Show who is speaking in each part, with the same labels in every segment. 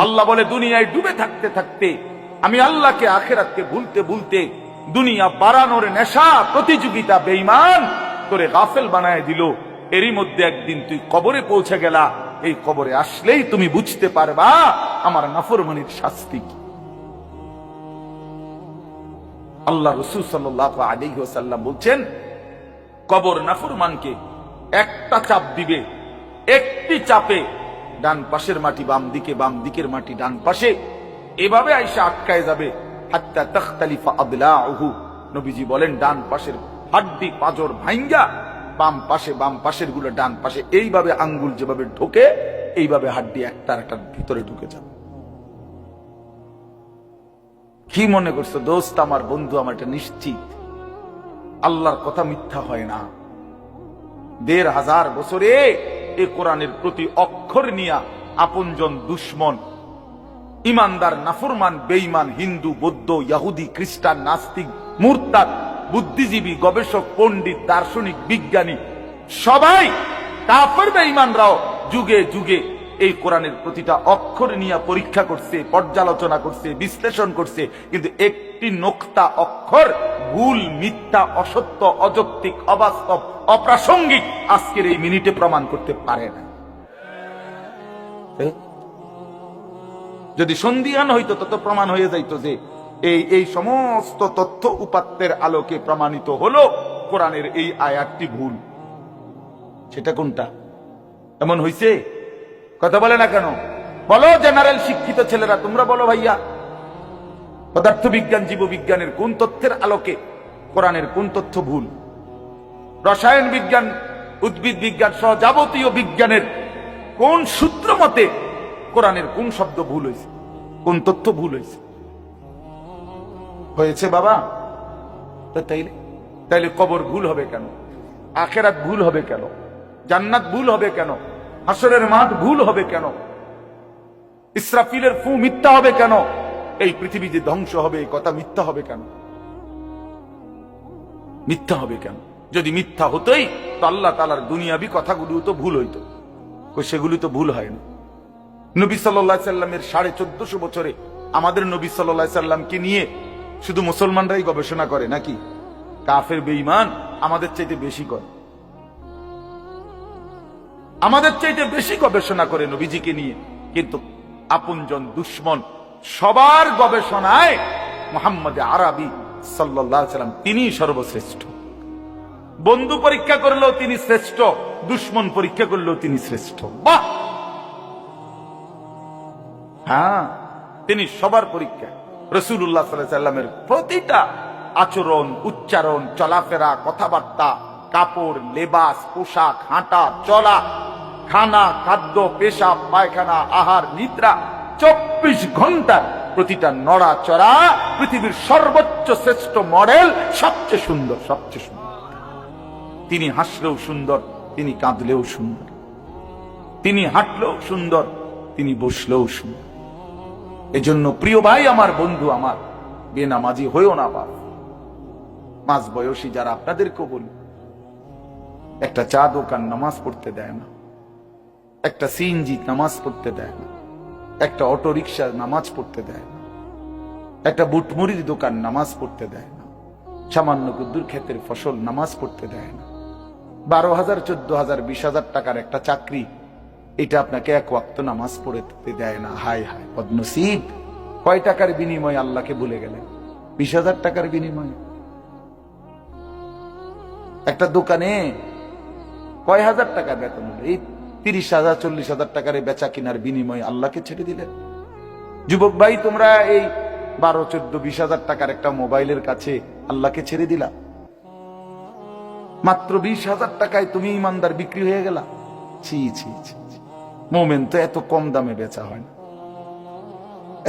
Speaker 1: আল্লাহ বলে দুনিয়ায় ডুবে থাকতে থাকতে আমি আল্লাহকে আখিরাতকে ভুলতে ভুলতে দুনিয়া বাড়ানোর নেশা প্রতিযোগিতা বেঈমান করে গাফেল বানায় দিল। এরই মধ্যে একদিন তুই কবরে পৌঁছে গেলা। এই কবরে আসলেই তুমি বুঝতে পারবা আমার নাফরমানির শাস্তি কি। আল্লাহ রাসূল সাল্লাল্লাহু আলাইহি ওয়াসাল্লাম বলছেন, কবর নাফরমানকে একটা চাপ দিবে, একটি চাপে ডান পাশের মাটি বাম দিকে, বাম দিকের মাটি ডান পাশে, এভাবে আইসা আটকায় যাবে হাত্তা তাখতালিফা আদলাউহু। নবীজি বলেন ডান পাশের হাড্ডি পাঁজর ভাঙ্গা বাম পাশের গুলো ডান পাশে, এইভাবে আঙ্গুল যেভাবে ঢোকে এইভাবে হাড্ডি একটার একটার ভিতরে ঢুকে যাবে। কি মনে করছো দোস্ত, আমার বন্ধু, আমার এটা নিশ্চিত আল্লাহর কথা মিথ্যা হয় না। ১৫০০ বছরে এই কোরআনের প্রতি অক্ষর নিয়া আপনজন দুশ্মন, ইমানদার নাফরমান বেঈমান, হিন্দু বৌদ্ধ ইহুদি খ্রিস্টান নাস্তিক মুরতাদ বুদ্ধিজীবী গবেষক পণ্ডিত দার্শনিক বিজ্ঞানী সবাই কাফের বেঈমানরাও যুগে যুগে এই কোরআনের প্রতিটা অক্ষর নিয়ে পরীক্ষা করছে, পর্যালোচনা করছে, বিশ্লেষণ করছে, কিন্তু একটি নোক্তা অক্ষর ভুল, মিথ্যা, অসত্য, অযৌক্তিক, অবাস্তব, অপ্রাসঙ্গিক আজকের এই মিনিটে প্রমাণ করতে পারে না। যদি সন্দিহান হইতো তত প্রমাণ হয়ে যাইত যে এই সমস্ত তথ্য উপাত্তের আলোকে প্রমাণিত হলো কোরআনের এই আয়াতটি ভুল। সেটা কোনটা? এমন হইছে? কথা বলে না কেন? বলো জেনারেল শিক্ষিত ছেলেরা, তোমরা বলো ভাইয়া, পদার্থবিজ্ঞান জীববিজ্ঞানের কোন তথ্যের আলোকে কোরআনের কোন তথ্য ভুল? রসায়ন বিজ্ঞান উদ্ভিদ বিজ্ঞান সহ যাবতীয় বিজ্ঞানের কোন সূত্র মতে কোরআনের কোন শব্দ ভুল হয়েছে, কোন তথ্য ভুল হয়েছে? হয়েছে বাবা। তাইলে কবর ভুল হবে কেন? আখিরাত ভুল হবে কেন? জান্নাত ভুল হবে কেন? হাসরের মাঠ ভুল হবে কেন? ইসরাফিলের ফু মিথ্যা হবে কেন? এই পৃথিবী যে ধ্বংস হবে এই কথা মিথ্যা হবে কেন? মিথ্যা হবে কেন? যদি মিথ্যা হতোই তো আল্লাহ তাআলার দুনিয়াবি কথাগুলো তো ভুল হইতো, সেগুলি তো ভুল হয় না। নবী সাল্লাল্লাহু আলাইহি সাল্লামের 1450 বছরে আমাদের নবী সাল্লাল্লাহু আলাইহি সাল্লামকে নিয়ে শুধু মুসলমানরাই গবেষণা করে নাকি? কাফের বেঈমান আমাদের চাইতে বেশি করে, আমাদের চাইতে বেশি গবেষণা করে নবীজিকে নিয়ে, কিন্তু আপনজন দুশ্মন সবার গবেষণায় মুহাম্মদ আরবি সাল্লাল্লাহু আলাইহি সাল্লাম তিনি সর্বশ্রেষ্ঠ। বন্ধু পরীক্ষা করলেও তিনি শ্রেষ্ঠ, দুশ্মন পরীক্ষা করলেও তিনি শ্রেষ্ঠ। বাহ! হ্যাঁ, তিনি সবার পরীক্ষা। রাসূলুল্লাহ সাল্লাল্লাহু আলাইহি সাল্লামের প্রতিটা আচরণ, উচ্চারণ, চলাফেরা, কথাবার্তা, কাপড়, লেবাস, পোশাক, হাঁটা চলা, খানা, খাদ্য, পেশাব, পায়খানা, আহার, নিদ্রা, 24 ঘন্টার প্রতিটা নড়াচড়া পৃথিবীর সর্বোচ্চ শ্রেষ্ঠ মডেল, সবচেয়ে সুন্দর, সবচেয়ে সুন্দর। তিনি হাসলেও সুন্দর, তিনি কাঁদলেও সুন্দর, তিনি হাঁটলেও সুন্দর, তিনি বসলেও সুন্দর। এজন্য প্রিয় ভাই আমার, বন্ধু আমার, বেনামাজি হইও না বাপ। মাঝ বয়সী যারা, আপনাদেরকেও বলি, একটা চা দোকান নামাজ পড়তে দেয় না, একটা সিএনজি নামাজ পড়তে দেয় না, একটা অটো রিক্সা নামাজ পড়তে দেয় না, একটা বুটমুড়ির দোকান নামাজ পড়তে দেয় না, সামান্য কুদ্দুর ক্ষেতের ফসল নামাজ পড়তে দেয় না। 12,000, 14,000, 20,000 টাকার একটা চাকরি, এটা আপনাকে এক ওয়াক্ত নামাজ পড়তে দেয় না। হায় হায় বদনসিব! কয় টাকার বিনিময়ে আল্লাহকে ভুলে গেলেন? 20,000 টাকার বিনিময়ে। একটা দোকানে কয় হাজার টাকা বেতন হলো, এই 30,000, 40,000 টাকার বেচা কিনার বিনিময়ে আল্লাহকে ছেড়ে দিলেন। যুবক ভাই, তোমরা এই 12, 14, 20,000 টাকার একটা মোবাইলের কাছে আল্লাহকে ছেড়ে দিলা। মাত্র 20,000 টাকায় তুমি ইমানদার বিক্রি হয়ে গেলা। ছি ছি ছি! মোমেন তো এত কম দামে বেচা হয় না,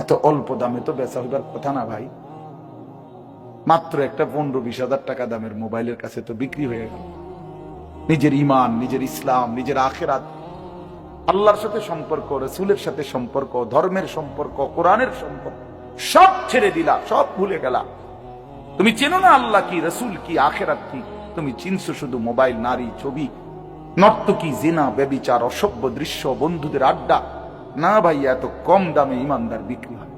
Speaker 1: এত অল্প দামে তো বেচা হইবার কথা না ভাই। মাত্র একটা 15-20,000 টাকা দামের মোবাইলের কাছে তো বিক্রি হয়ে গেল। নিজের ইমান, নিজের ইসলাম, নিজের আখিরাত, আল্লাহর সাথে সম্পর্ক, রাসূলের সাথে সম্পর্ক, ধর্মের সম্পর্ক, কোরআনের সম্পর্ক সব ছেড়ে দিলা, সব ভুলে গেলা। তুমি চেনো না আল্লাহ কি, রাসূল কি, আখিরাত কি। তুমি চিনছো শুধু মোবাইল, নারী, ছবি, নর্তকী, জিনা, ব্যভিচার, অসভ্য দৃশ্য, বন্ধুদের আড্ডা, না ভাই, এত কম দামে ইমানদার বিক্রি হয়,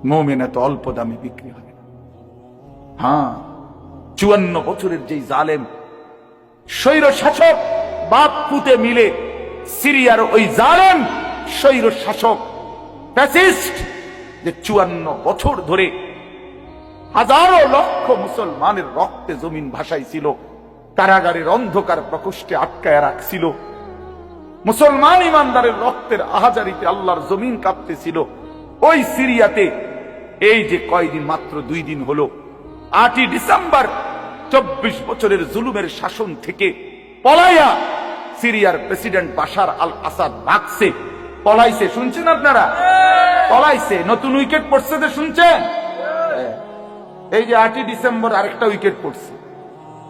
Speaker 1: মুমিন এত অল্প দামে বিক্রি হয়। হ্যাঁ, 54 বছরের যেই জালেম স্বৈর শাসক বাপ পুতে মিলে সিরিয়ার ওই জালেম স্বৈর শাসক ফ্যাসিস্ট যে 54 বছর ধরে হাজারো লক্ষ মুসলমানের রক্তে জমিন ভাসাইছিল, কারাগারের অন্ধকার প্রকোষ্ঠে আটকায় রাখছিল, মুসলমান ইমানদারের রক্তের আহাজারিতে আল্লাহর জমিন কাঁপতেছিল, ওই সিরিয়াতে এই যে কয়দিন, মাত্র 2 দিন হলো, 8ই ডিসেম্বর 24 বছরের জুলুমের শাসন থেকে পলাইয়া সিরিয়ার প্রেসিডেন্ট বাশার আল আসাদ ভাগছে, পলাইছে। শুনছেন আপনারা? পলাইছে, নতুন উইকেট পড়ছে, শুনছেন? এই যে 8ই ডিসেম্বর আরেকটা উইকেট পড়ছে।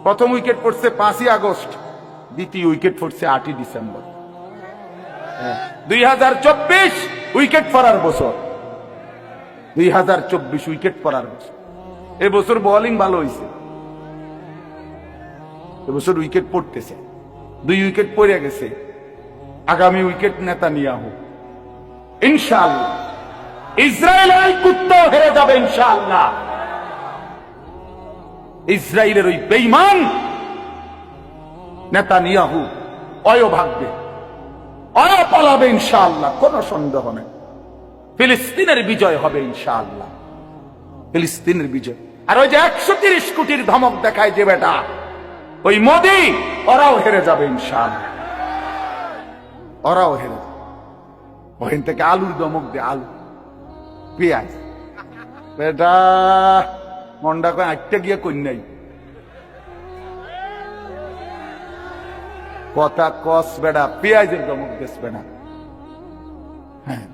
Speaker 1: প্রথম উইকেট পড়ছে 5ই আগস্ট, দ্বিতীয় উইকেট পড়ছে 8ই ডিসেম্বর। 2024 উইকেট পড়ার বছর, 2024 উইকেট পড়ার বছর। এবছর বোলিং ভালো হয়েছে, এবছর উইকেট পড়তেছে, 2 উইকেট পড়ে গেছে। আগামী উইকেট নেতানিয়াহু, ইনশাআল্লাহ। ইসরায়েলের কুত্তা হেরে যাবে ইনশাআল্লাহ। ইসরায়েলের ওই বেঈমান নেতানিয়াহু অয় ভাগবে, অয় পালাবে ইনশাআল্লাহ, কোনো সন্দেহ নেই। ফিলিস্তিনের বিজয় হবে ইনশাআল্লাহ, ফিলিস্তিনের বিজয়। আর ওই যে 130 কোটির ধমক দেখায় যে বেটা, ওই মোদি, ওরাও হেরে যাবে ইনশাআল্লাহ, ওরাও হেরে যাবে। ওখান থেকে আলুর ধমক দে, আলু, পেঁয়াজ, বেটা মন্ডা কয় আটটা গিয়ে কন্যাই কথা কস বেড়া, পেঁয়াজের ধমক দেশ বেড়া। হ্যাঁ,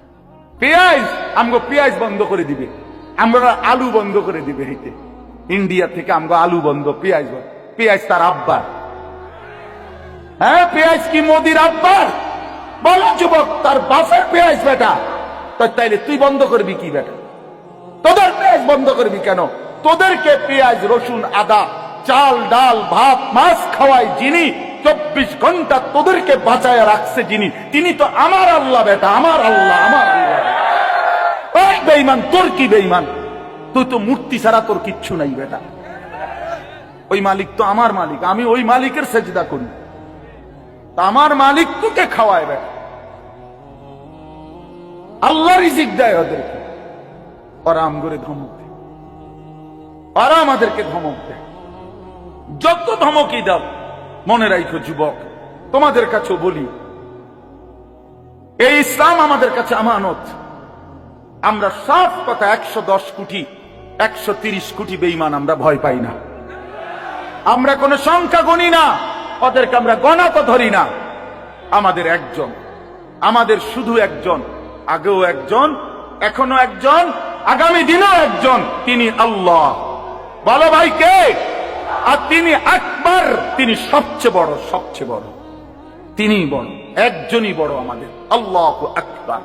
Speaker 1: পেঁয়াজ, আমগো পেঁয়াজ বন্ধ করে দিবে, আমরা আলু বন্ধ করে দিবে। হেঁটে ইন্ডিয়া থেকে আমগো আলু বন্ধ, পেঁয়াজ বন্ধ। পেঁয়াজ তার আব্বার। হ্যাঁ, পেঁয়াজ কি মোদির আব্বার? বলো যুবক, তার বাপের পেঁয়াজ বেটা। তাইলে তুই বন্ধ করবি কি বেটা? তোদের পেঁয়াজ বন্ধ করবি কেন? তোদেরকে পেঁয়াজ, রসুন, আদা, চাল, ডাল, ভাত, মাছ খাওয়াই যিনি, 24 ঘন্টা তোদেরকে বাঁচায় রাখছে যিনি, তিনি তো আমার আল্লাহ বেটা, আমার আল্লাহ, আমার আল্লাহ। ওই বেঈমান, তোর কি বেঈমান? তুই তো মূর্তি ছাড়া তোর কিচ্ছু নাই বেটা। ওই মালিক তো আমার মালিক, আমি ওই মালিকের সেজদা করি, আমার মালিক তোকে খাওয়ায় বেটা। আল্লাহ রিজিক দেয় ওদেরকে, ওরা আম করে ধমক দেয়, ওরা আমাদেরকে ধমক দেয়। যত ধমকই দাও, মনে রাখো যুবক, তোমাদের কাছেও বলি, এই ইসলাম আমাদের কাছে আমানত। আমরা সাফ কথা, 110 কোটি 130 কোটি বেঈমান আমরা ভয় পাই না। আমরা কোন সংখ্যা গণি না, ওদেরকে আমরা গণা তো ধরি না। আমাদের একজন, আমাদের শুধু একজন, আগেও একজন, এখনো একজন, আগামী দিনেও একজন, তিনি আল্লাহ। বলো ভাই কে? আর তিনি আকবার, তিনি সবচেয়ে বড়, সবচেয়ে বড়, তিনি বড়, একজনই বড় আমাদের, আল্লাহু আকবার।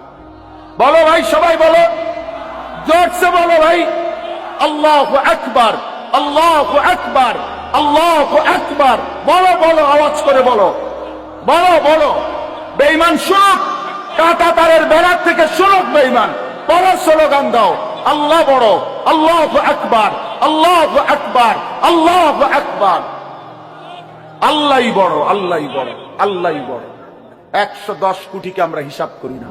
Speaker 1: বলো ভাই, সবাই বলো, জোরসে বলো ভাই, আল্লাহু আকবার, আল্লাহু আকবার, আল্লাহু আকবার। বলো বলো, আওয়াজ করে বলো, বলো বলো। বেঈমান শুনুক, কাঁটা তারের বেড়ার থেকে শুনুক বেঈমান। বড় স্লোগান দাও, আল্লাহ বড়, আল্লাহু আকবার, আল্লাহু আকবার, আল্লাহু আকবার। আল্লাহই বড়, আল্লাহই বড়, আল্লাহই বড়। 110 কোটিকে আমরা হিসাব করি না।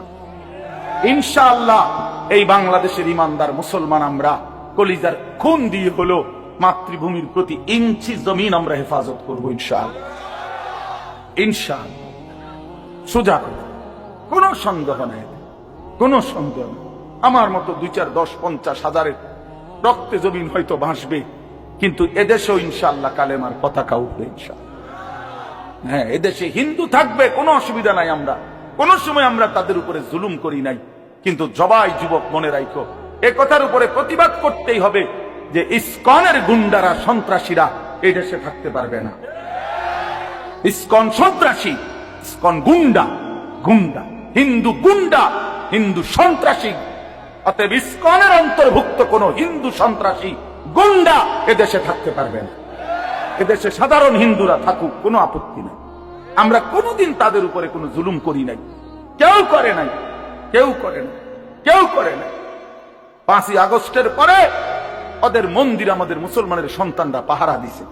Speaker 1: ইনশাআল্লাহ এই বাংলাদেশের ইমানদার মুসলমান আমরা কলিজার খুন দিয়ে হলো মাতৃভূমির প্রতি ইঞ্চি জমিন আমরা হেফাজত করবো ইনশাআল্লাহ, ইনশাআল্লাহ। সোজা কথা, কোন সন্দেহ নেই, কোন সন্দেহ নেই। আমার মতো 2, 4, 10, 50 হাজারের রক্তে জমিন হয়তো ভাসবে, কিন্তু এদেশেও ইনশাআল্লাহ কালেমার পতাকা উঠবে ইনশাআল্লাহ। হ্যাঁ, এদেশে হিন্দু থাকবে, কোনো অসুবিধা নাই। আমরা কোন সময় আমরা তাদের উপরে জুলুম করি নাই, কিন্তু জবাই যুবক মনে রাখো, এ কথার উপরে প্রতিবাদ করতেই হবে যে ইসকনের গুন্ডারা, সন্ত্রাসীরা এই দেশে থাকতে পারবে না। ইসকন সন্ত্রাসী, ইসকন গুন্ডা, গুন্ডা, হিন্দু গুন্ডা, হিন্দু সন্ত্রাসী। অতএব ইসকনের অন্তর্ভুক্ত কোন হিন্দু সন্ত্রাসী গুন্ডা এদেশে থাকতে পারবে না। এদেশে সাধারণ হিন্দুরা থাকুক, কোনো আপত্তি নাই। আমরা কোনোদিন তাদের উপরে কোনো জুলুম করি নাই, কেউ করে নাই, কেউ করে নাই, কেউ করে নাই। 5ই আগস্টের পরে ওদের মন্দির আমাদের মুসলমানের সন্তানরা পাহারা দিছে,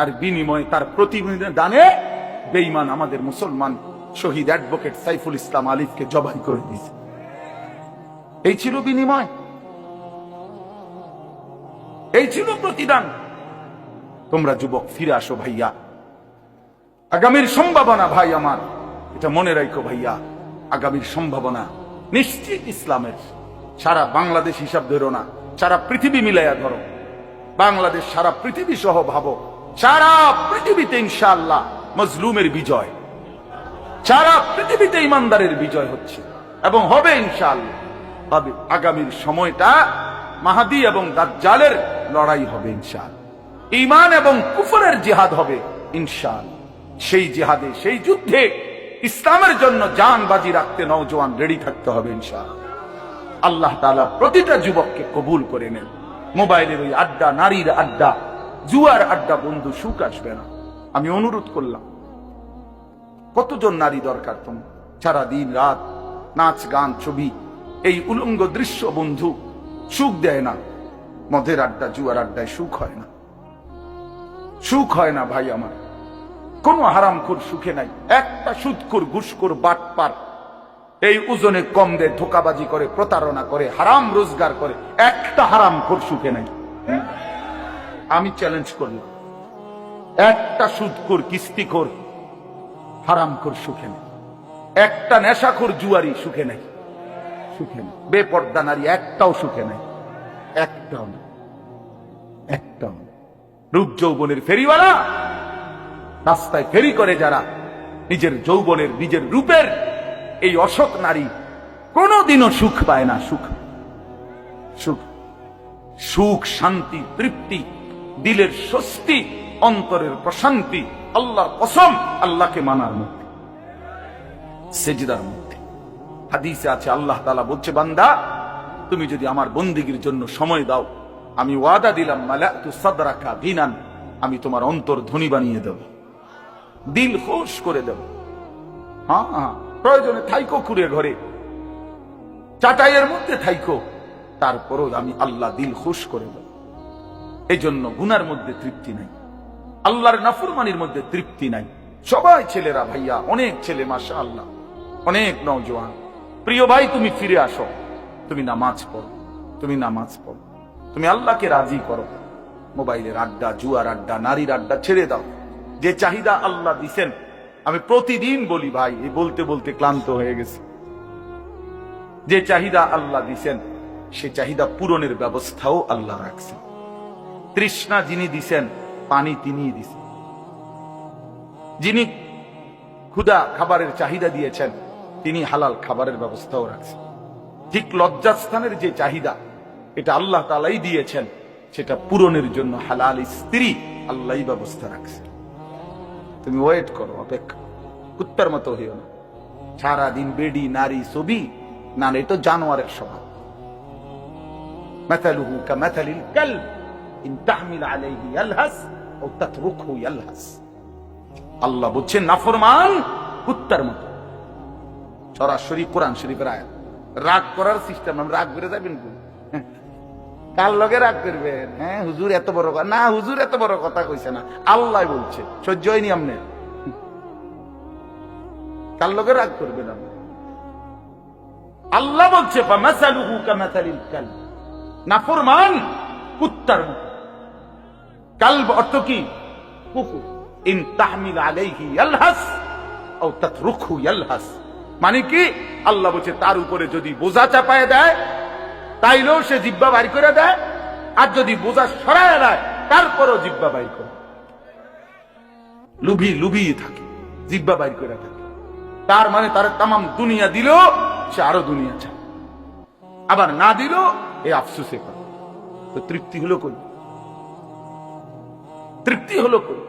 Speaker 1: আর বিনিময়ে তার প্রতিদানে বেঈমান আমাদের মুসলমান শহীদ অ্যাডভোকেট সাইফুল ইসলাম আলিফকে জবাই করে দিয়েছে। এই ছিল বিনিময়, এই ছিল প্রতিদান। তোমরা যুবক ফিরে আসো ভাইয়া, আগামীর সম্ভাবনা ভাই আমার, এটা মনে রাখো ভাইয়া, আগামীর সম্ভাবনা নিশ্চিত ইসলামের। সারা বাংলাদেশ হিসাব ধরো না, সারা পৃথিবী মিলাইয়া ধরো, বাংলাদেশ সারা পৃথিবী সহ ভাবো, সারা পৃথিবীতে ইনশাআল্লাহ মজলুমের বিজয়, সারা পৃথিবীতে ইমানদারের বিজয় হচ্ছে এবং হবে ইনশাআল্লাহ। হবে আগামীর সময়টা মাহাদি এবং দাজ্জালের লড়াই হবে ইনশাআল্লাহ, ঈমান এবং কুফরের জিহাদ হবে ইনশাআল্লাহ। সেই জিহাদে, সেই যুদ্ধে ইসলামের জন্য জান বাজি রাখতে নওজোয়ান রেডি থাকতে হবে ইনশাআল্লাহ। আল্লাহ তাআলা প্রতিটা যুবককে কবুল করে নেন। মোবাইলের ওই আড্ডা, নারীর আড্ডা, জুয়ার আড্ডা বন্ধু, সুখ আসবে না। আমি অনুরোধ করলাম, কতজন নারী দরকার তোমার? সারা দিন রাত নাচ গান ছবি, এই উলঙ্গ দৃশ্য বন্ধু সুখ দেয় না। মদের আড্ডা, জুয়ার আড্ডায় সুখ হয় না, সুখ হয় না ভাই আমার। কোন হারামখোর সুখে নাই। একটা সুদখোর, ঘুষখোর, বাটপার এই ওজনে কম দেয়, ধোকাবাজি করে, প্রতারণা করে, হারাম রোজগার করে, একটা হারামখোর সুখে নাই। আমি চ্যালেঞ্জ করলাম, একটা সুদখোর, কিস্তিখোর, হারামখোর সুখে নেই। একটা নেশাখোর জুয়ারি সুখে নেই, সুখে নেই। বেপর্দা নারী একটাও সুখে নেই, একটাও না, একটাও না। রূপ যৌবনের ফেরিওয়ালা, রাস্তায় ফেরি করে যারা, নিজের যৌবনের, নিজের রূপের এই অসৎ নারী কোনদিনও সুখ পায় না। সুখ, সুখ, সুখ, শান্তি, তৃপ্তি, দিলের স্বস্তি, অন্তরের প্রশান্তি আল্লাহর কসম আল্লাহকে মানার মধ্যে, সেজদার মধ্যে। হাদিসে আছে আল্লাহ তাআলা বলছে, বান্দা তুমি যদি আমার বন্দেগীর জন্য সময় দাও, আমি ওয়াদা দিলাম, মালাতু সাদরাকা গিনান, আমি তোমার অন্তর ধনী বানিয়ে দেব, দিল খুশ করে দেব। হ্যাঁ, প্রয়োজনে থাইকো কুড়ে ঘরে, চাটাইয়ের মধ্যে থাইকো, তারপরও আমি আল্লাহ দিল খুশ করে দেব। এই জন্য গুনার মধ্যে তৃপ্তি নাই, আল্লাহর নাফরমানির মধ্যে তৃপ্তি নাই। সবাই ছেলেরা ভাইয়া, অনেক ছেলে মাশাআল্লাহ, অনেক নওজোয়ান। প্রিয় ভাই, তুমি ফিরে আসো, তুমি নামাজ পড়ো, তুমি নামাজ পড়ো, তুমি আল্লাহকে রাজি করো। মোবাইলের আড্ডা, জুয়ার আড্ডা, নারীর আড্ডা ছেড়ে দাও। যে চাহিদা আল্লাহ দিছেন, আমি প্রতিদিন বলি ভাই, এই বলতে বলতে ক্লান্ত হয়ে গেছে। যে চাহিদা আল্লাহ দিছেন, সে চাহিদা পূরণের ব্যবস্থাও আল্লাহ রাখছেন। তৃষ্ণা যিনি দিছেন, পানি তিনিই দিছেন। যিনি ক্ষুধা, খাবারের চাহিদা দিয়েছেন, তিনি হালাল খাবারের ব্যবস্থাও রাখছেন। ঠিক লজ্জাস্থানের যে চাহিদা, এটা আল্লাহ তাআলাই দিয়েছেন, সেটা পূরণের জন্য হালাল স্ত্রী আল্লাহই ব্যবস্থা রাখছে। তুমি ওয়েট করো, অপেক্ষা, কুত্তার মতো হইও না। সারাদিন বেডি, নারী, ছবি, না, এটা জানোয়ারের স্বভাব। মাথালুহু কামাথালিল কালব ইন তাহমিল আলাইহি ইয়ালহাস আও তাতরুকহু ইয়ালহাস। আল্লাহ বলছেন নাফরমান কুত্তার মতো। সরাসরি কোরআন শরীফের আয়াত। রাগ করার সিস্টেম, আমরা রাগ করে যাবেন কার লগে রাগ করবেন? হ্যাঁ, হুজুর এত বড় কথা না, হুজুর এত বড় কথা কইছে না, আল্লাহ বলছে, সহ্য হয়নি আপনি? কার লগে রাগ করবেন আপনি? আল্লাহ বলছে ফামাসালুহু কামাসালিল কালব, নাফরমান কুত্তার মতো। কালব অর্থ কি? কুকুর। ইন তাহমিল আলাইহি ইয়ালহাস আও তাতরুকহু ইয়ালহাস, মানে কি? আল্লাহ বলছে তার উপরে যদি বোঝা চাপায় দেয়, তাইলেও সে জিহ্বা বাইর করে দেয়, আর যদি বোঝা সরায় দেয়, তারপরও জিহ্বা বাইর করে। লুভি লুভি থাকে, জিহ্বা বাইর করে থাকে। তার মানে তার তাম দুনিয়া দিল, সে আরো দুনিয়া চায়, আবার না দিল এই আফসোসে করে। তো তৃপ্তি হলো কই? তৃপ্তি হলো কই?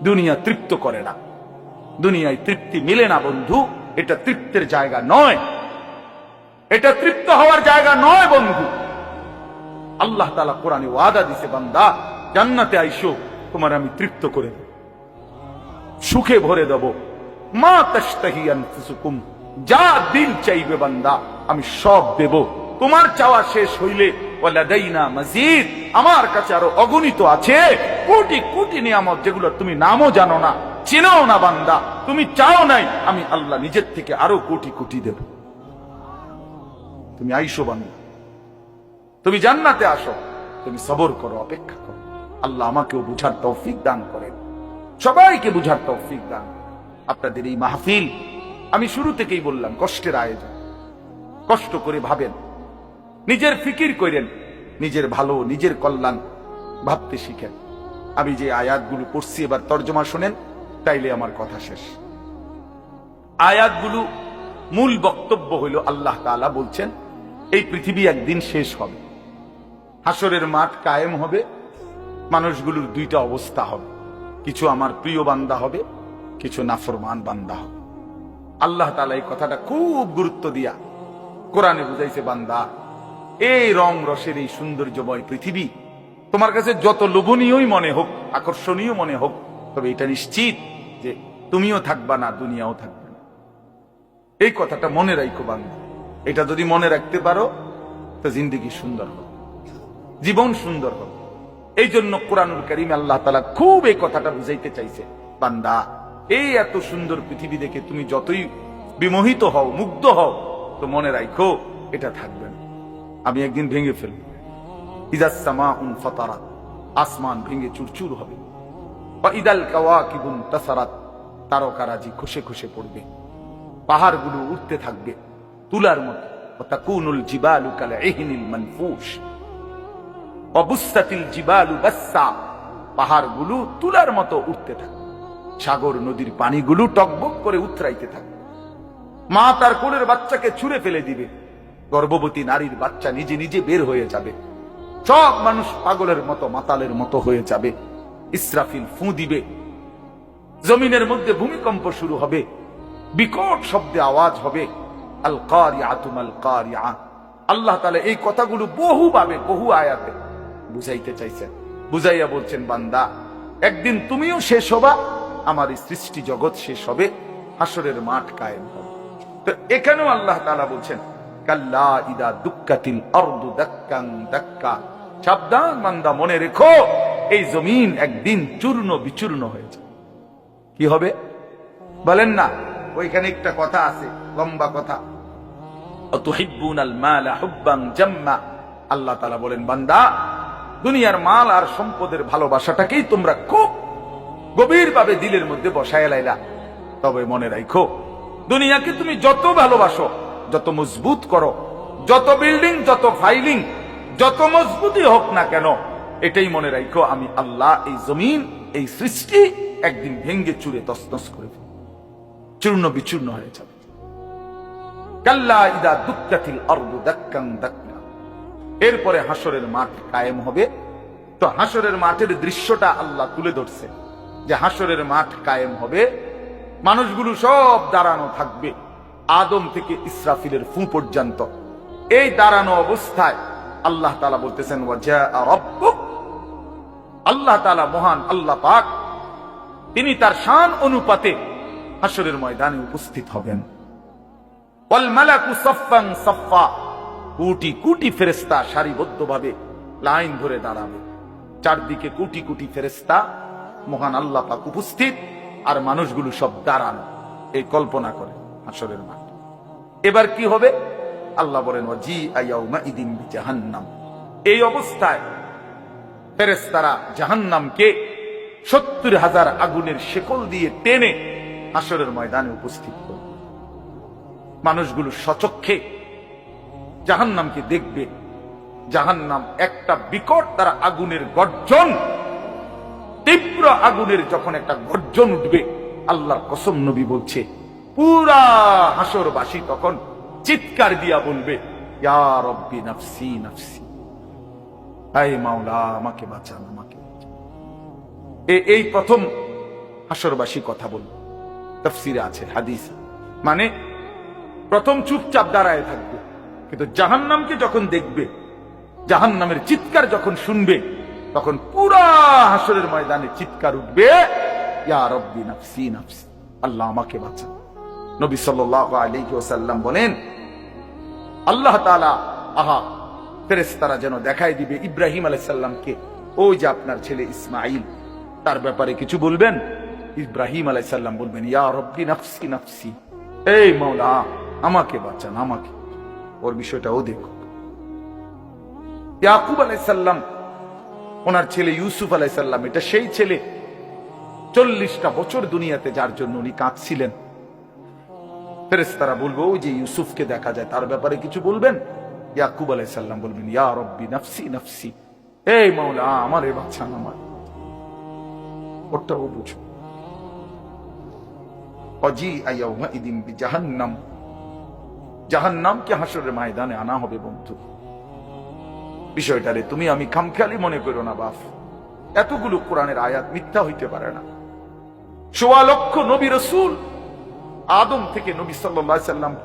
Speaker 1: দুনিয়া তৃপ্ত করে না, দুনিয়ায় তৃপ্তি মিলে না বন্ধু। এটা তৃপ্তের জায়গা নয়, এটা তৃপ্ত হওয়ার জায়গা নয় বন্ধু। আল্লাহ তাআলা কোরআনে ওয়াদা দিছে, বান্দা জান্নাতে আইসো, তোমার আমি তৃপ্ত করে দেব, সুখে ভরে দেব, মা তাশতাহি আনফুসুকুম, যা দিল চাইবে বান্দা আমি সব দেব। তোমার চাওয়া শেষ হইলে ওয়ালাদাইনা মাজিদ, আমার কাছে আরো অগণিত আছে কোটি কোটি নিয়ামত, যেগুলো তুমি নামও জানো না, চেনাও না বান্দা। তুমি চাও নাই, আমি আল্লাহ নিজের থেকে আরো কোটি কোটি দেব। তুমি আইসো বান্দা, তুমি জান্নাতে আসো, তুমি সবর করো, অপেক্ষা করো। আল্লাহ আমাকেও বুঝার তৌফিক দান করেন, সবাইকে বুঝার তৌফিক দান। আপনাদের এই মাহফিল আমি শুরু থেকেই বললাম কষ্টের আয়োজন। কষ্ট করে ভাবেন, নিজের ফিকির করেন, নিজের ভালো নিজের কল্যাণ ভাবতে শিখেন। আমি যে আয়াতগুলো পড়ছি এবার তর্জমা শোনেন, তাইলে আমার কথা শেষ। আয়াতগুলো মূল বক্তব্য হইল আল্লাহ তাআলা বলছেন এই পৃথিবী একদিন শেষ হবে, হাসরের মাঠ কায়েম হবে, মানুষগুলোর দুইটা অবস্থা হবে, কিছু আমার প্রিয় বান্দা হবে, কিছু নাফরমান বান্দা হবে। আল্লাহ তাআলা এই কথাটা খুব গুরুত্ব দিয়া কোরআনে বুঝাইছে, বান্দা এই রং রসের এই সৌন্দর্যময় পৃথিবী তোমার কাছে যত লোভনীয়ই মনে হোক, আকর্ষণীয় মনে হোক, তবে এটা নিশ্চিত যে তুমিও থাকবা না, দুনিয়াও থাকবে না। এই কথাটা মনে রাখো বান্দা। এটা যদি মনে রাখতে পারো তো জিন্দেগি সুন্দর হবে, জীবন সুন্দর হবে। এই জন্য কোরআনুল কারীমে আল্লাহ তাআলা খুব এই কথাটা বুঝাইতে চাইছে, বান্দা এই এত সুন্দর পৃথিবী দেখে তুমি যতই বিমোহিত হও, মুগ্ধ হও, তো মনে রাখো এটা থাকবে না, আমি একদিন ভেঙে ফেলব। ইদাস সামাউন ফাতারাত, আসমান ভেঙে চুরচুর হবে। বা ইদাল কাওয়াকিবুন তাসারাত, তারকারাজি খসে খসে পড়বে, পাহাড়গুলো উঠতে থাকবে তুলার মতো। ওয়া তাকুনুল জিবালু কাল ইহনিল মানফুশ ওয়া বুসসাতিল জিবালু বাসসা, পাহাড়গুলো তুলার মতো উঠতে থাকবে, সাগর নদীর পানিগুলো টকবক করে উতরাইতে থাকবে। মা তার কোলের বাচ্চাকে ছুঁড়ে ফেলে দিবে, গর্ভবতী নারীর বাচ্চা নিজে নিজে বের হয়ে যাবে, সব মানুষ পাগলের মতো মাতালের মতো হয়ে যাবে। ইসরাফিল ফু দিবে, জমিনের মধ্যে ভূমিকম্প শুরু হবে, বিকট শব্দে আওয়াজ হবে। আল কারিআতু মাল কারিআ। আল্লাহ তাআলা এই কথাগুলো বহুভাবে বহু আয়াতে বুঝাইতে চাইছেন, বুঝাইয়া বলছেন, বান্দা একদিন তুমিও শেষ হবা, আমার এই সৃষ্টি জগৎ শেষ হবে, হাসরের মাঠ কায়েম হবে। তো এখানেও আল্লাহ তাআলা বলছেন, কাল্লা ইদা দুক্কাতিল আরদু দাক্কান দাক্কা, সাবধান বান্দা, মনে রেখো এই জমিন একদিন চূর্ণ বিচূর্ণ হয়ে যাবে। কি হবে বলেন না? ওইখানে একটা কথা আছে, লম্বা কথা, অতুহিব্বুনাল মালা হুব্বান জাম্মা। আল্লাহ তাআলা বলেন, বান্দা দুনিয়ার মাল আর সম্পদের ভালোবাসাটাকেই তোমরা খুব গভীরভাবে দিলের মধ্যে বসায় লাইলা। তবে মনে রাখো দুনিয়াকে তুমি যত ভালোবাসো, যত মজবুত করো, যত বিল্ডিং, যত ফাইলিং, যত মজবুতই হোক না কেন, এটাই মনে রাখো আমি আল্লাহ এই জমিন, এই সৃষ্টি একদিন ভেঙ্গে চুরে তছনছ করে ফেলব, চূর্ণ বিচূর্ণ হয়ে যাবে। কাল্লা ইদা দুক্কাতিল আরদু দাক্কান দাক্কা। এরপরে হাসরের মাঠ কায়েম হবে। তো হাসরের মাঠের দৃশ্যটা আল্লাহ তুলে ধরছে যে হাসরের মাঠ কায়েম হবে, মানুষগুলো সব দাঁড়ানো থাকবে, আদম থেকে ইসরাফিলের ফু পর্যন্ত। এই দাঁড়ানো অবস্থায় আল্লাহ তাআলা বলতেছেন, ওয়াজা রাব্বুক, আল্লাহ তাআলা মহান আল্লাহ পাক, তিনি তার শান অনুপাতে হাসরের ময়দানে উপস্থিত হবেন। ওয়াল মালাকু সাফফান সাফফা, কোটি কোটি ফেরেশতা সারিবদ্ধভাবে লাইন ধরে দাঁড়াবে, চারদিকে কোটি কোটি ফেরেশতা, মহান আল্লাহ পাক উপস্থিত, আর মানুষগুলো সব দাঁড়ানো। এই কল্পনা করে হাসরের মাঠ। এবার কি হবে? আল্লাহ বলেন, ওয়াজিআ ইয়াউমা ইদিন বিজাহান্নাম। এই অবস্থায় ফেরেশতারা জাহান্নামকে ৭০,০০০ আগুনের শেকল দিয়ে টেনে হাসরের ময়দানে উপস্থিত করবে। মানুষগুলো সচক্ষে জাহান্নামকে দেখবে। জাহান্নাম একটা বিকট তারা আগুনের গর্জন, তীব্র আগুনের যখন একটা গর্জন উঠবে, আল্লাহর কসম নবী বলছে পুরা হাসরবাসী তখন চিৎকার দিয়া বলবে, ইয়া রব্বি নাফসি নাফসি, আয় মাওলা আমাকে বাঁচান, আমাকে বাঁচান। এই প্রথম হাসরবাসী কথা বলবে, তাফসীরে আছে, হাদিস। মানে প্রথম চুপচাপ দাঁড়ায় থাকবে, কিন্তু জাহান্নামকে যখন দেখবে, জাহান্নামের চিৎকার যখন শুনবে, তখন পুরা হাসরের ময়দানে চিৎকার উঠবে, ইয়া রব্বি নাফসি নাফসি, আল্লাহ আমাকে বাঁচান। নবী সাল্লাল্লাহু আলাইহি ওয়াসাল্লাম বলেন, আল্লাহ তাআলা ফেরেশতারা যেন দেখাই দিবে ইব্রাহিম আলাইহিস সালামকে, ওই যে আপনার ছেলে ইসমাঈল, তার ব্যাপারে কিছু বলবেন। ইব্রাহিম আলাইহিস সালাম বলবেন, ইয়া রব্বি নাফসি নাফসি, এই মাওলা আমাকে বাঁচান, আমাকে। ওর বিষয়টাও দেখো। ইয়াকুব আলাইহিস সালাম, ওনার ছেলে ইউসুফ আলাইহিস সালাম, এটা সেই ছেলে 40টা বছর দুনিয়াতে যার জন্য উনি কাঁদছিলেন। ফেরেশতারা বলবো, ওই যে ইউসুফকে দেখা যায়, তার ব্যাপারে কিছু বলবেন। ইয়াকুব আলাইহিস সালাম বলবেন, ইয়া রব্বি নাফসি নাফসি, এই মাওলা আমারে বাঁচান, আমার। ওটাও বুঝো। ওয়াজিআ ইয়াউমাইদিন বিজাহান্নাম, জাহান্নামকে হাসরের ময়দানে আনা হবে। বন্ধু, বিষয়টারে তুমি আমি খামখেয়ালি মনে করো না বাপ। এতগুলো কোরআনের আয়াত মিথ্যা হইতে পারে না। ১৬ লক্ষ নবী রাসূল, আদম থেকে নবী সাল্লাল্লাহু আলাইহি সাল্লাম,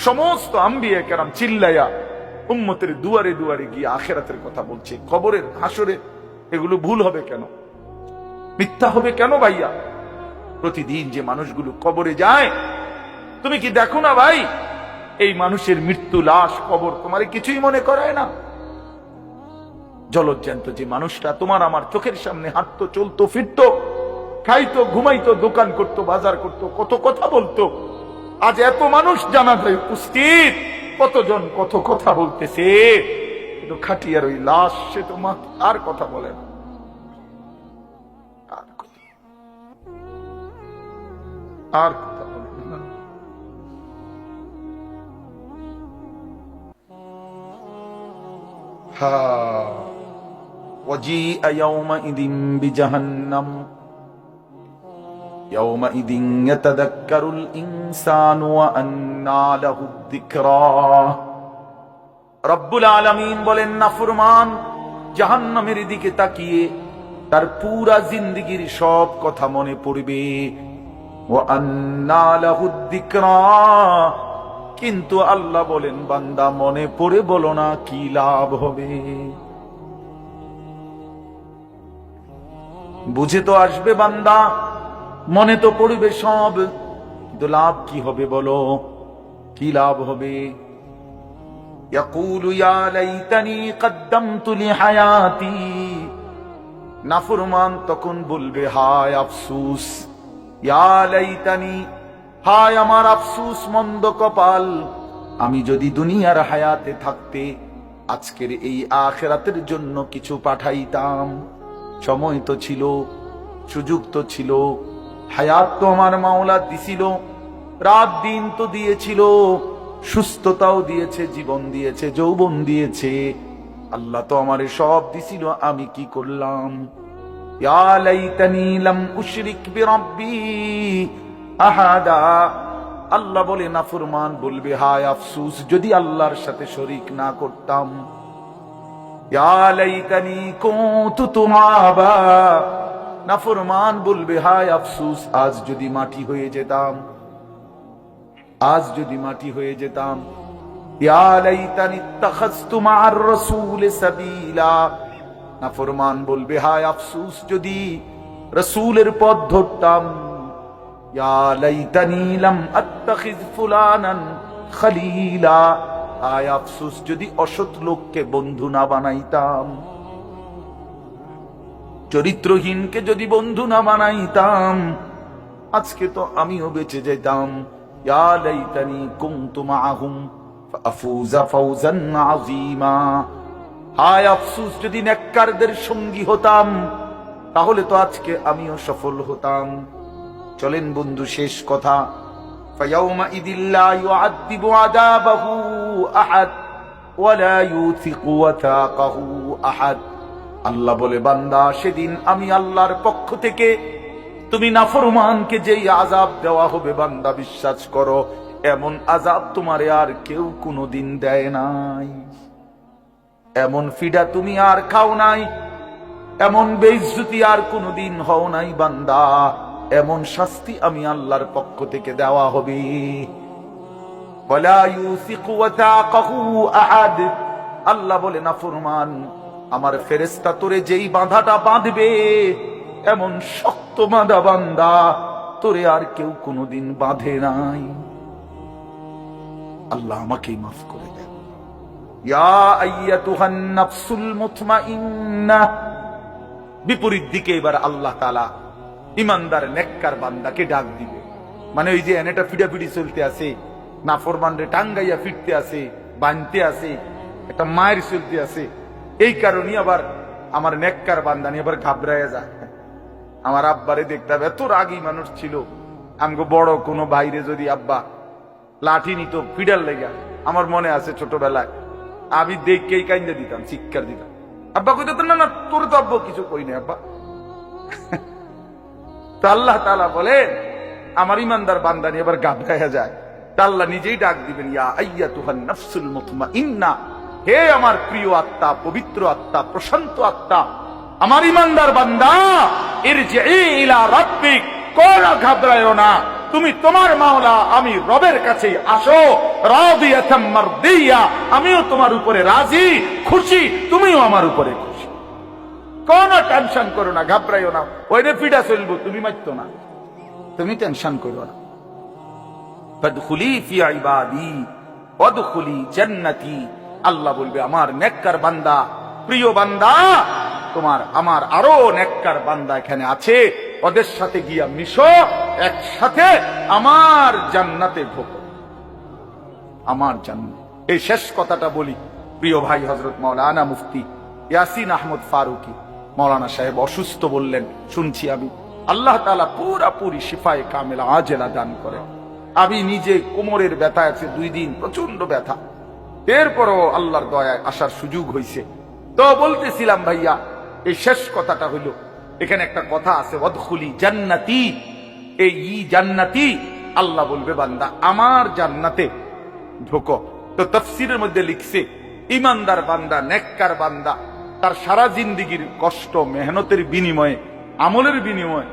Speaker 1: সমস্ত আম্বিয়া কেরাম চিল্লায়া উম্মতের দুয়ারে দুয়ারে গিয়ে আখিরাতের কথা বলছে, কবরের হাসরে। এগুলো ভুল হবে কেন, মিথ্যা হবে কেন ভাইয়া? প্রতিদিন যে মানুষগুলো কবরে যায়, তুমি কি দেখো না ভাই, এই মানুষের মৃত্যু, লাশ, কবর তোমারে কিছুই মনে করায় না? জলজ্যান্ত যে মানুষটা তোমার আমার চোখের সামনে হাঁটতো, চলতো, ফিরতো, খাইতো, ঘুমাইতো, দোকান করতো, বাজার করতো, কত কথা বলতো, আজ এত মানুষ জানাজায় উপস্থিত, কতজন কত কথা বলতেছে, কিন্তু খাটিয়ার ওই লাশ, সে তো আর কথা বলে না। আর কথা বলে না। وجيء يومئذ بجهنم يومئذ يتذكر الإنسان وأنى له الذكرى। রব্বুল আলামিন বলেন, নাফরমান জাহান্নামের দিকে তাকিয়ে তার পুরা জিন্দেগীর সব কথা মনে পড়বে। وأنى له الذكرى, কিন্তু আল্লাহ বলেন, বান্দা মনে পড়ে বলো না কি লাভ হবে? বুঝে তো আসবে বান্দা, মনে তো পড়বে সব, কিন্তু লাভ কি হবে বলো? কি লাভ হবে? ইয়াকুলু ইয়া লাইতানি কদ্দামতু লিহায়াতি, নাফরমান তখন বলবে, হায় আফসোস, ইয়া লাইতানি, হায় আমার আফসোস, মন্দ কপাল, আমি যদি দুনিয়ার হায়াতে থাকতে আজকের এই আখিরাতের জন্য কিছু পাঠাইতাম। সময় তো ছিল, সুযোগ তো ছিল, হায়াত তো আমার মাওলা দিছিল, রাত দিন তো দিয়েছিল, সুস্থতাও দিয়েছে, জীবন দিয়েছে, যৌবন দিয়েছে, আল্লাহ তো আমারে সব দিছিল, আমি কি করলাম? ইয়া লাইতানি লাম উশরিক বিরাব্বি আহাদা, আল্লাহ বলে, নাফরমান বলবে, হায় আফসোস, যদি আল্লাহর সাথে শরীক না করতাম। ইয়া লাইতানি কুনতু তুরাবা, নাফরমান বলবে, হায় আফসোস, আজ যদি মাটি হয়ে যেতাম, আজ যদি মাটি হয়ে যেতাম। ইয়া লাইতানি ইত্তাখাযতু মা'আর রাসূল সাবিলা, নাফরমান বলবে, হায় আফসোস, যদি রাসূলের পথ ধরতাম। ইয়া লাইতানি লাম আত্তাখিয ফুলানান খলীলা, হায় আফসোস, যদি অসৎ লোককে বন্ধু না বানাইতাম, চরিত্রহীনকে যদি বন্ধু না বানাইতাম, আজকে তো আমিও বেঁচে যেতাম। ইয়া লাইতানি কুনতু মা'আহুম ফাফুযা ফাওজান আযীমা, হায় আফসোস, যদি নেককারদের সঙ্গী হতাম, তাহলে তো আজকে আমিও সফল হতাম। চলেন বন্ধু, শেষ কথা, ফায়াউমাইযিল লা ইউআযযিবু আযাবাহু আহাদ ওয়া লা ইউথিকু ওয়াথাকাহু আহাদ। আল্লাহ বলে, বান্দা, সেদিন আমি আল্লাহর পক্ষ থেকে তুমি নাফরমানকে যেই আযাব দেওয়া হবে, বান্দা বিশ্বাস করো, এমন আযাব তোমারে আর কেউ কোনোদিন দেয় নাই, এমন ফিডা তুমি আর খাও নাই, এমন বেইজ্জতি আর কোনোদিন হও নাই বান্দা, এমন শাস্তি আমি আল্লাহর পক্ষ থেকে দেওয়া হবে। ওয়ালা ইউসিকু ওয়াথাকাহু আহাদ, আল্লাহ বলে, নাফরমান, আমার ফেরেশতা তোরে যেই বাঁধাটা বাঁধবে, এমন শক্ত বাঁধা বান্দা অন্তরে আর কেউ কোনোদিন বাঁধে নাই। আল্লাহ আমাকেই মাফ করে দেন। ইয়া আইয়াতুহান নাফসুল মুতমাইন্নাহ। বিপরীত দিকে এবার আল্লাহ তাআলা ইমানদার নেককার বান্দাকে ডাক দিবে। মানে ওই যে এনেটা ফিডাফিডি চলতে আছে, নাফরমানরে টাঙ্গাইয়া ফিরতে আছে, বানতে আছে, একটা মায়ের চলতে আছে, এই কারণে আবার আমার নেককার বান্দা নিয়ে আবার ঘাবড়াইয়া যায়। আমার আব্বারে দেখতাম, এত রাগী মানুষ ছিল। আমগো বড় কোনো বাইরে যদি আব্বা লাঠি নিত ফিডার লেগা, আমার মনে আছে ছোটবেলায় আমি দেখকেই কাইন্দা দিতাম, চিৎকার দিতাম। আব্বা কইতো না না তোর তো আব্বা কিছু কই না আব্বা। তো আল্লাহ তাআলা বলেন আমার ইমানদার বান্দা নিয়ে আবার ঘাবড়াইয়া যায়, তা আল্লাহ নিজেই ডাক দিবেন, ইয়া আইয়াতুহান নাফসুল মুতমাইন্না, হে আমার প্রিয় আত্মা, পবিত্র আত্মা, প্রশান্ত আত্মা, আমার ইমানদার বান্দা, ইরজিই ইলা রাব্বিক, কোন ঘাবড়ায়ো না, তুমি তোমার মাওলা আমি রবের কাছে আসো, রাদিয়াতাম মারদিয়া, আমিও তোমার উপরে রাজি, খুশি, তুমিও আমার উপরে খুশি। কোন টেনশন করো না, ঘাবড়াইও না, ওইরে ফিডা চলবো, তুমি মাইতো না, তুমি টেনশন করো না। ফাদখুলি ফি ইবাদি ওয়াদখুলি জান্নাতি, আল্লাহ বলবে আমার নেককার বান্দা, প্রিয় বান্দা, তোমার আমার আরো নেককার বান্দা এখানে আছে, ওদের সাথে গিয়া মিশো, একসাথে আমার জান্নাতে ঢোকো, আমার জান্নাত। এই শেষ কথাটা বলি, প্রিয় ভাই হযরত মাওলানা মুফতি ইয়াসিন আহমদ ফারুকি মাওলানা সাহেব অসুস্থ বললেন, শুনছি আমি, আল্লাহ তাআলা পুরাপুরি শিফায়ে কামেলা আজেলা দান করে। আমি নিজে কোমরের ব্যথা আছে 2 দিন, প্রচন্ড ব্যথা, এরপরও আল্লাহর দয়ায় আসার সুযোগ হয়েছে। তো বলতেছিলাম ভাইয়া, এই শেষ কথাটা হইল, এখানে একটা কথা আছে, ওয়াদখুলি জান্নাতি, এই জান্নাতি, আল্লাহ বলবে বান্দা আমার জান্নাতে ঢোকো। তো তাফসীরের মধ্যে লিখছে, ইমানদার বান্দা, নেককার বান্দা, তার সারা জিন্দেগীর কষ্ট মেহনতের বিনিময়ে, আমলের বিনিময়ে,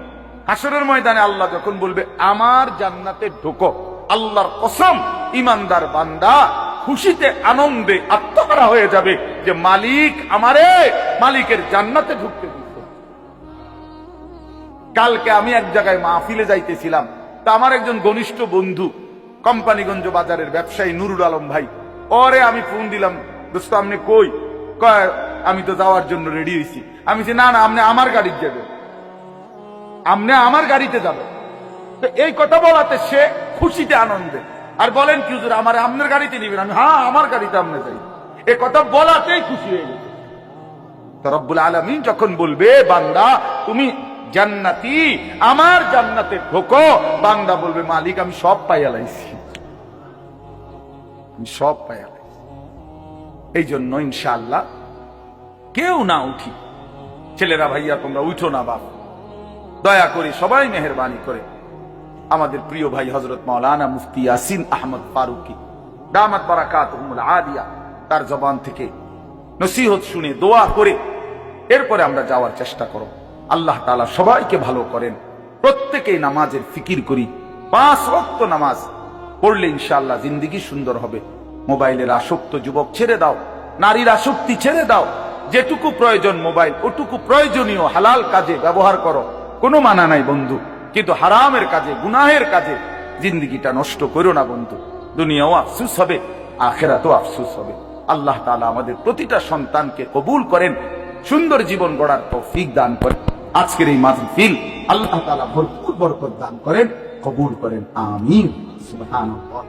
Speaker 1: হাসরের ময়দানে আল্লাহ যখন বলবে আমার জান্নাতে ঢোকো, আল্লাহর কসম ইমানদার বান্দা খুশিতে আনন্দে আত্মহারা হয়ে যাবে যে মালিক আমারে মালিকের জান্নাতে ঢুকতে দিচ্ছে। কালকে আমি এক জায়গায় মাহফিলে যাইতেছিলাম, তা আমার একজন ঘনিষ্ঠ বন্ধু কোম্পানিগঞ্জ বাজারের ব্যবসায়ী নুরুল আলম ভাই, ওরে আমি ফোন দিলাম, দোস্ত আপনি কই? কয় আমি তো যাওয়ার জন্য রেডি হয়েছি। আমি বলছি না না, আপনি আমার গাড়িতে যাবেন, আপনি আমার গাড়িতে যাবেন। তো এই কথা বলাতে সে খুশিতে আনন্দে, আর বলেন কি হুজুর আমার আপনার গাড়িতে নিবেন? আমি হ্যাঁ আমার গাড়িতে আপনি যাই, এই কথা বলাতেই খুশি হয়ে গেছে। তো রব্বুল আলামিন যখন বলবে বান্দা তুমি জান্নাতি, আমার জান্নাতে ঢোকো, বান্দা বলবে মালিক আমি সব পাইয়া লাইছি, আমি সব পাইয়া লাইছি। এই জন্য ইনশাআল্লাহ কেউ না উঠি, ছেলেরা ভাইয়া তোমরা উঠো না বাপ, দয়া করে সবাই মেহেরবানি করে আমাদের প্রিয় ভাই হযরত মাওলানা মুফতি ইয়াসিন আহমদ ফারুকি দামাত বারাকাতুহুমুল আলিয়া, তার জবান থেকে নসিহত শুনে দোয়া করে এরপরে আমরা যাওয়ার চেষ্টা করব। আল্লাহ তাআলা সবাইকে ভালো করেন, প্রত্যেকেই নামাজের ফিকির করি, 5 ওয়াক্ত নামাজ পড়লে ইনশাআল্লাহ জিন্দেগি সুন্দর হবে। মোবাইলের আসক্ত যুবক ছেড়ে দাও, নারীর আসক্তি ছেড়ে দাও, যেটুকু প্রয়োজন মোবাইল ওটুকু প্রয়োজনীয় হালাল কাজে ব্যবহার করো, কোনো মানা নাই বন্ধু, কিন্তু হারামের কাজে, গুনাহের কাজে জিন্দেগিটা নষ্ট করো না বন্ধু। দুনিয়াও আফসোস হবে, আখিরাতেও আফসোস হবে। আল্লাহ তাআলা আমাদের প্রতিটা সন্তানকে কবুল করেন, সুন্দর জীবন গড়ার তৌফিক দান করেন। আজকের এই মাহফিল আল্লাহ তাআলা ভরপুর বরকত দান করেন, কবুল করেন, আমিন। সুবহানাল্লাহ।